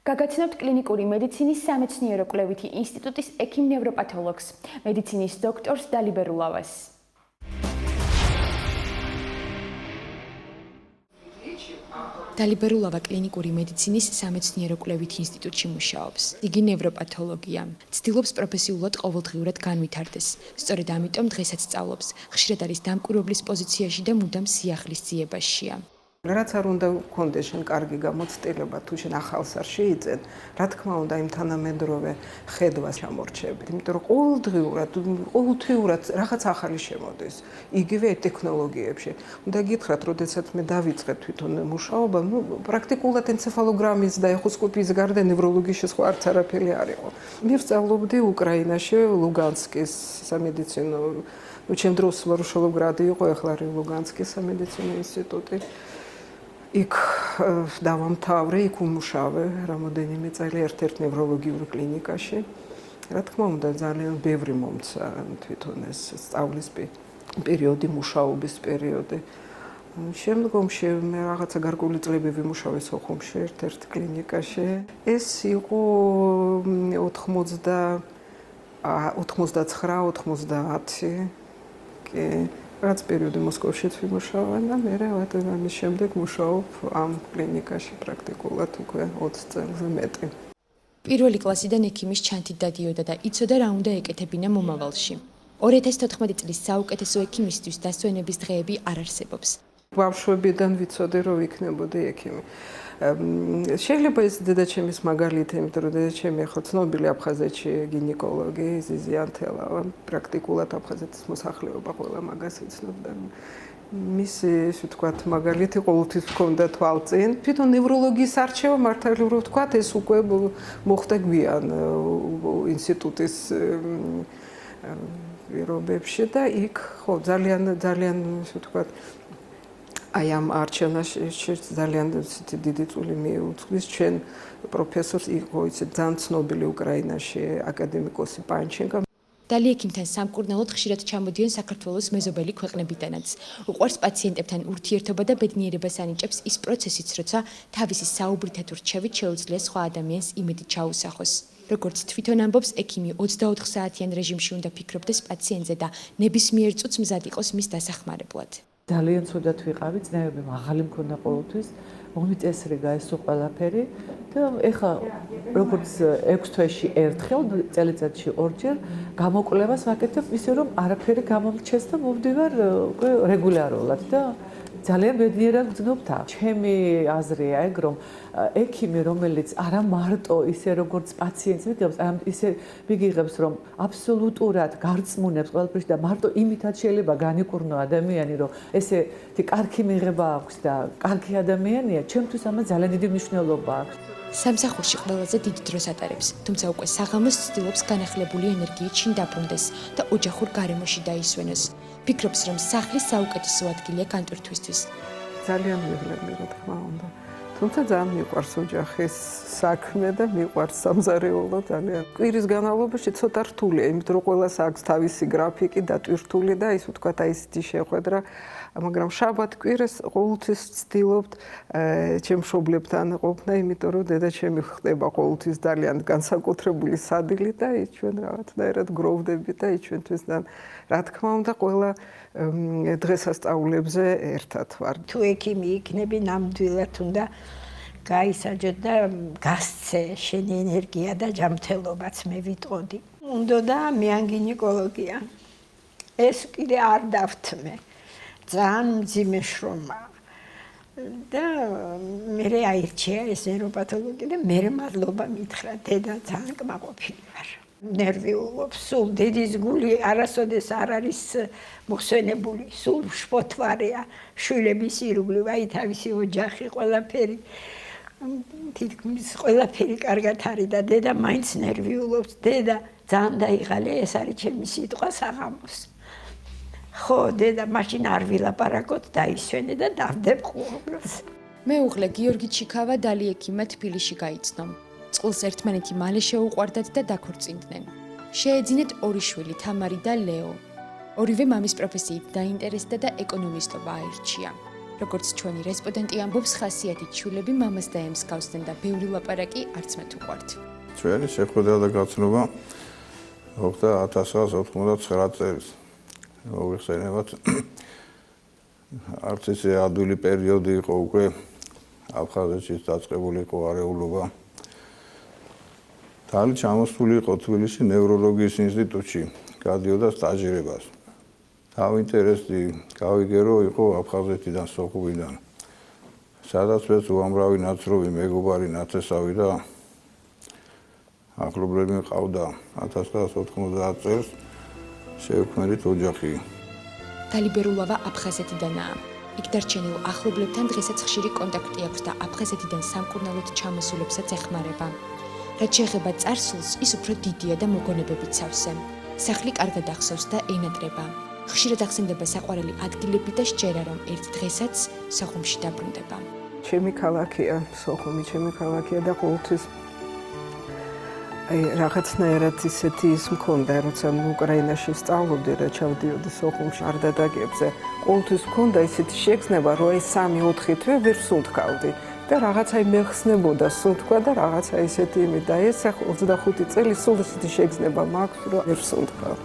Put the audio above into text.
გაგაცნობთ კლინიკური მედიცინის სამეცნიერო კვლევითი ინსტიტუტის ექიმ-ნევროპათოლოგს, მედიცინის დოქტორს დალი ბერულავას. დალი ბერულავა კლინიკური მედიცინის სამეცნიერო კვლევითი ინსტიტუტში მუშაობს. იგი ნევროპათოლოგია. ცდილობს პროფესიულად ყოველდღიურად განვითარდეს. სწორედ ამიტომ დღესაც სწავლობს. ხშირად არის დამკვირვებლის პოზიციაში და მუდამ სიახლის ძიებაშია. რაც არ უნდა გქონდეს შენ კარგი გამოცდილება თუ შენ ახალს არ შეიძენ, რა თქმა უნდა იმ თანამედროვე ხედვას ჩამორჩები. იმიტომ რომ ყოველდღიურად რაღაც ახალი შემოდის. იგივე ტექნოლოგიებში. უნდა გითხრათ, როდესაც მე დავიწყე თვითონ მუშაობა, პრაქტიკულად ენცეფალოგრამის და ეხოსკოპიის გარდა ნევროლოგიაში სხვა არც არაფერი არ იყო. მე ვსწავლობდი უკრაინაში, ლუგანსკის სამედიცინო, ჩემ დროს ვარშავოგრადი იყო, ახლა არის ლუგანსკის სამედიცინო ინსტიტუტი. იქ დავამთავრე, იქ ვმუშავე რამოდენიმე წელი ერთ-ერთ ნევროლოგიურ კლინიკაში. რა თქმა უნდა, ძალიან ბევრი მომცა თვითონ ეს სწავლის პერიოდი, მუშაობის პერიოდი. შემდგომში მე რაღაცა გარკვეული წლები ვიმუშავე სოხუმში ერთ-ერთ კლინიკაში. ეს იყო 99-90 კი რაც პერიოდი მოსკოვშიც ვიმუშავე და მე ამის შემდეგ მუშაობ ამ კლინიკაში პრაქტიკულად უკვე 20 წელზე მეტი. პირველი კლასიდან ექიმის ჩანთით დადიოდა და იცოდა რა უნდა ეკეთებინა მომავალში. 2014 წლის საუკეთესო ექიმისთვის დასვენების დღეები არ არსებობს. ბავშვობიდან ვიცოდი რომ ვიქნებოდი ექიმი. შეიძლება ეს დედაჩემის მაგალითი, იმიტომ რომ დედაჩემი ახლა ცნობილი აფხაზეთში გინეკოლოგი ზიზიანთელავა, პრაქტიკულად აფხაზეთის მოსახლეობა ყველა მაგას იცნობდა. მისი, ისე ვთქვათ, მაგალითი ყოველთვის ჰქონდა თვალწინ. თვითონ ნევროლოგიის არჩევა მართალურად ვთქვათ, ეს უკვე მოხდა გვიან ინსტიტუტის პირობებში და იქ ხო ძალიან ისე ვთქვათ აი ამ არჩენაში ძალიან დიდი წვლილი მიუძღვის ჩვენ პროფესორს იყო ისე ძალიან ცნობილი უკრაინაში აკადემიკოსი პანჩენკო. დალი ექიმთან სამკურნალოდ ხშირად ჩამოდიან საქართველოს მეზობელი ქვეყნებიდანაც. უყვარს პაციენტებთან ურთიერთობა და ბედნიერებას ანიჭებს ის პროცესიც, როცა თავისი საუბრითა თუ რჩევით შეუძლია სხვა ადამიანს იმედი ჩაუსახოს. როგორც თვითონ ამბობს, ექიმი 24 საათიან რეჟიმში უნდა ფიქრობდეს პაციენტზე და ნებისმიერ წუთს მზად იყოს მის დასახმარებლად. ძალიან ცუდად ვიყავი, წნევები მაღალი მქონდა ყოველთვის, მომიწესრიგა ესო ყველაფერი და ეხლა როგორც 6 თვეში ერთხელ, წელიწადში 2 ჯერ გამოკვლევას ვაკეთებ, ისე რომ არაფერი გამომრჩეს და მოვდივარ უკვე რეგულარულად და ძალიან ბედნიერად ვძნობ თავს. ჩემი აზრია ეგ, რომ ექიმი, რომელიც არა მარტო ისე როგორც პაციენტს მიგებს, ისე მიგიღებს, რომ აბსოლუტურად გარწმუნებს ყველაფერში და მარტო იმითაც შეიძლება განიკურნო ადამიანი, რომ ესეთი კარგი მიღება აქვს და კარგი ადამიანია, ჩემთვის ამას ძალიან დიდი მნიშვნელობა აქვს. სამსახურში ყველაზე დიდ დროს ატარებს, თუმცა უკვე საღამოს ცდილობს განახლებული ენერგიით შინ დაბრუნდეს და ოჯახურ გარემოში დაისვენოს. ფიქრობს, რომ სახლის საუკეთესო ადგილია განტვირთვისთვის. ძალიან მიღლები, რა თქმა უნდა. თუმცა ძალიან მიყვარს ოჯახის საქმე და მიყვარს სამზარეულო ძალიან. კვირის განმავლობაში ცოტა რთულია, იმიტომ რომ ყველას აქვს თავისი გრაფიკი დატვირთული და ის ვთქვათ, აი ესეთი შეხვედრა, მაგრამ შაბათ-კვირას ყოველთვის ვცდილობთ ჩემ მშობლებთან ყოფნა, იმიტომ რომ დედაჩემი ხდება ყოველთვის ძალიან განსაკუთრებული სადილი და ის ჩვენ რაღაცნაირად გროვდებით და ის ჩვენთვის რა თქმა უნდა ყველა დღესასწაულებზე ერთად ვარ. თუ ექიმი იქნები, ნამდვილად უნდა გაისაჯოთ და გასცე შენი ენერგია და ჯანმრთელობაც მე ვიტყოდი. უნდა და მიან გინეკოლოგია. ეს კიდე არ დავთმე. ძალიან მძიმე შრომა. და მე აირჩია ეს ნევროპათოლოგი და მე მადლობა მითხრა, დედა ძალიან კმაყოფილი ვარ. ნერვიულობს, სულ დედის გული არასოდეს არ არის მოხსენებული, სულ შფოთვარეა, შვილების ირგვლივ, აი თავისი ოჯახი, ყველაფერი, თითქმის ყველაფერი კარგად არის და დედა მაინც ნერვიულობს, დედა ძალიან დაიღალე, ეს არის ჩემი სიტყვა საღამოს. ხო, დედა მაშინ არ ვილაპარაკოთ, დაისვენე და დავდებ ყურებს. მეუღლე გიორგი ჩიქავა დალი ექიმმა თბილისში გაიცნო. წყვილს ერთმანეთი მალე შეუყვარდათ და დაქორწინდნენ. შეეძინათ 2 შვილი, თამარი და ლეო. ორივე მამის პროფესიით დაინტერესდა და ეკონომისტობა აირჩია. როგორც ჩვენი რესპონდენტი ამბობს, ხასიათით შვილები მამას და ემს გავსდნენ და ბევრი ლაპარაკი არც მათ უყვართ. ჩვენი შეხვედრა და გაცნობა მოხდა 1999 წელს. მოიხსენებათ, არც ისე ადვილი პერიოდი იყო უკვე აფხაზეთში დაწყებული იყო არეულობა. თალი ჩამოსული იყო თბილისში ნევროლოგიის ინსტიტუტში, გადიოდა სტაჟირებას. თავინტერესი გავიგერო იყო აფხაზეთიდან სოხუმიდან. სადაც მეც უამრავი ნაცროვი მეგობარი ნათესავი და ახლობლები მყავდა 1990 წელს შევქმნით ოჯახი. დალიბერულავა აფხაზეთიდანაა. იქ დარჩენილ ახლობლებთან დღესაც ხშირი კონტაქტი აქვს და აფხაზეთიდან სამკურნალოდ ჩამოსულებსაც ეხმარება. რაც შეეხება წარსულს, ის უფრო დიდია და მოგონებებით სავსე. სახლი კარგად ახსოვს და ენატრება. ხშირად ახსენდება საყვარელი ადგილები და სჯერა, რომ ერთ დღესაც სოხუმში დაბრუნდება. ჩემი ქალაქია სოხუმი, ჩემი ქალაქია და ყოველთვის რაღაცნაირად ისეთი ის მქონდა, როცა უკრაინაში ვსწავლობდი და ჩავდიოდი სოხუმში არდადაგებზე. ყოველთვის მქონდა ისეთი შეგრძნება, რომ ეს 3-4 თვე ვერ სუნთქავდი და რაღაცა მეხსნებოდა სუნთქვა და რაღაცა ისეთი იმით და ეს 25 წელი სულ ისეთი შეგრძნება მაქვს, რომ ვერ სუნთქავ.